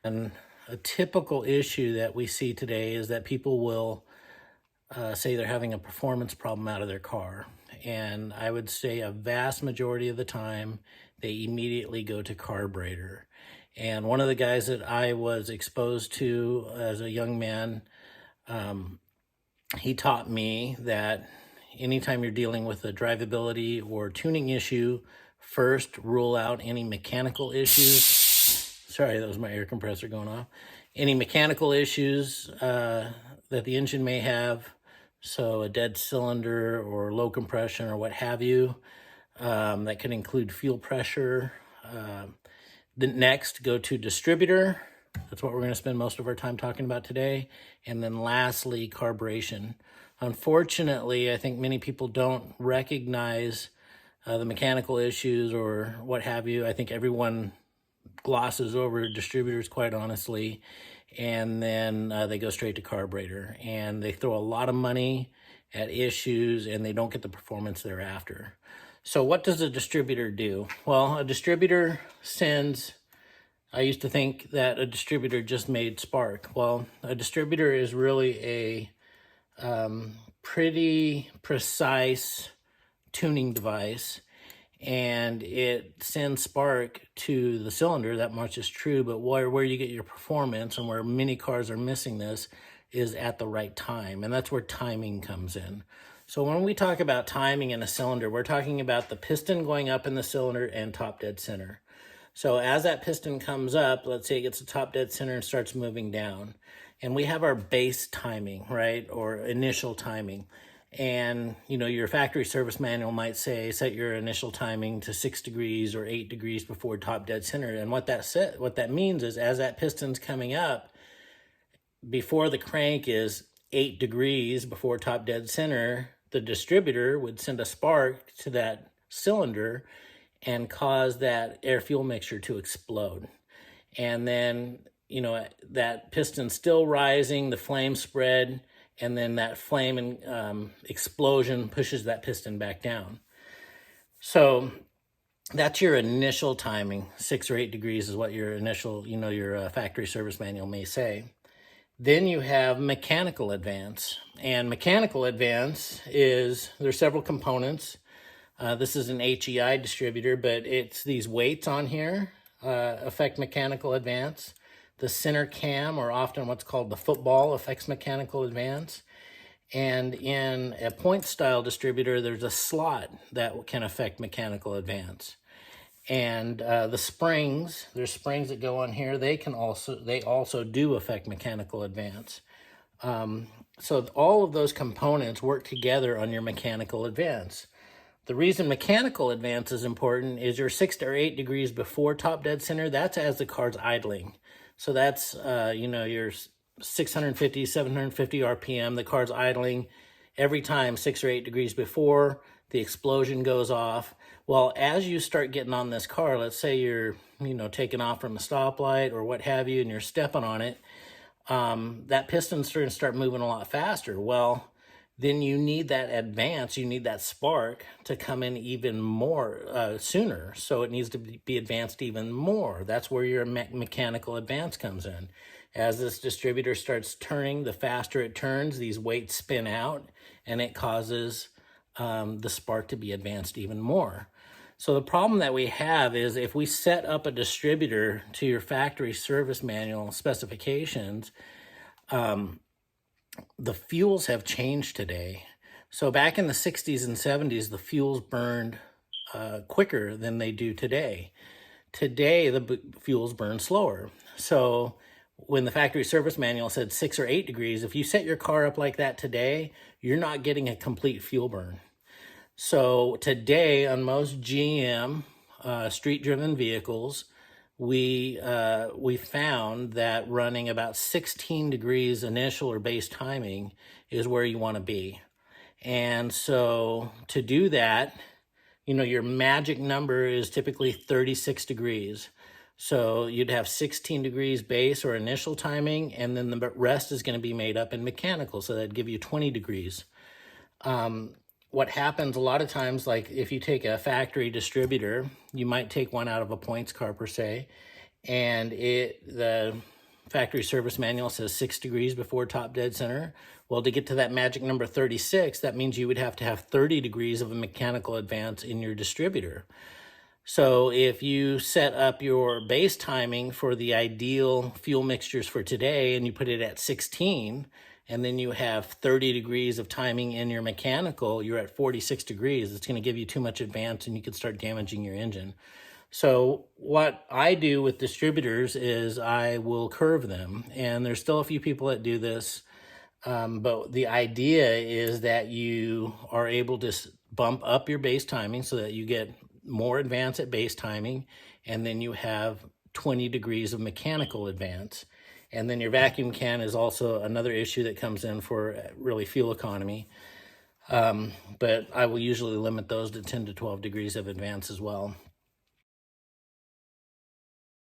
And a typical issue that we see today is that people will say they're having a performance problem out of their car. And I would say a vast majority of the time, they immediately go to carburetor. And one of the guys that I was exposed to as a young man, he taught me that anytime you're dealing with a drivability or tuning issue, first rule out any mechanical issues. Sorry, that was my air compressor going off. Any mechanical issues that the engine may have, so a dead cylinder or low compression or what have you. That could include fuel pressure. Then next, go to distributor. That's what we're going to spend most of our time talking about today. And then lastly, carburation. Unfortunately, I think many people don't recognize the mechanical issues or what have you. I think everyone glosses over distributors, quite honestly, and then they go straight to carburetor. And they throw a lot of money at issues and they don't get the performance thereafter. So what does a distributor do? Well, a distributor sends, I used to think that a distributor just made spark. Well, a distributor is really a pretty precise tuning device, and it sends spark to the cylinder. That much is true, but where you get your performance and where many cars are missing this is at the right time, and that's where timing comes in. So when we talk about timing in a cylinder, we're talking about the piston going up in the cylinder and top dead center. So as that piston comes up, let's say it gets to top dead center and starts moving down, and we have our base timing, right, or initial timing. And, you know, your factory service manual might say, set your initial timing to 6 degrees or 8 degrees before top dead center. And what that means is as that piston's coming up, before the crank is 8 degrees before top dead center, the distributor would send a spark to that cylinder and cause that air fuel mixture to explode. And then, you know, that piston still rising, the flame spread, and then that flame and explosion pushes that piston back down. So that's your initial timing. 6 or 8 degrees is what your initial, you know, your factory service manual may say. Then you have mechanical advance. And mechanical advance is, there's several components. This is an HEI distributor, but it's these weights on here affect mechanical advance. The center cam, or often what's called the football, affects mechanical advance. And in a point style distributor, there's a slot that can affect mechanical advance. And the springs, there's springs that go on here, they also do affect mechanical advance. So all of those components work together on your mechanical advance. The reason mechanical advance is important is your 6 or 8 degrees before top dead center, that's as the car's idling. So that's, you know, your 650, 750 RPM, the car's idling every time 6 or 8 degrees before the explosion goes off. Well, as you start getting on this car, let's say you're, you know, taking off from a stoplight or what have you, and you're stepping on it, that piston's going to start moving a lot faster. Well, then you need that advance, you need that spark to come in even more sooner. So it needs to be advanced even more. That's where your mechanical advance comes in. As this distributor starts turning, the faster it turns, these weights spin out, and it causes the spark to be advanced even more. So the problem that we have is if we set up a distributor to your factory service manual specifications, the fuels have changed today. So back in the 60s and 70s, the fuels burned quicker than they do today. Today, the fuels burn slower. So when the factory service manual said 6 or 8 degrees, if you set your car up like that today, you're not getting a complete fuel burn. So today on most GM street-driven vehicles, we found that running about 16 degrees initial or base timing is where you want to be. And so to do that, you know, your magic number is typically 36 degrees. So you'd have 16 degrees base or initial timing, and then the rest is going to be made up in mechanical, so that'd give you 20 degrees. What happens a lot of times, like if you take a factory distributor, you might take one out of a points car per se, and the factory service manual says 6 degrees before top dead center. Well, to get to that magic number 36, that means you would have to have 30 degrees of a mechanical advance in your distributor. So if you set up your base timing for the ideal fuel mixtures for today and you put it at 16, and then you have 30 degrees of timing in your mechanical, you're at 46 degrees. It's going to give you too much advance and you could start damaging your engine. So what I do with distributors is I will curve them, and there's still a few people that do this, but the idea is that you are able to bump up your base timing so that you get more advance at base timing, and then you have 20 degrees of mechanical advance. And then your vacuum can is also another issue that comes in for really fuel economy. But I will usually limit those to 10 to 12 degrees of advance as well.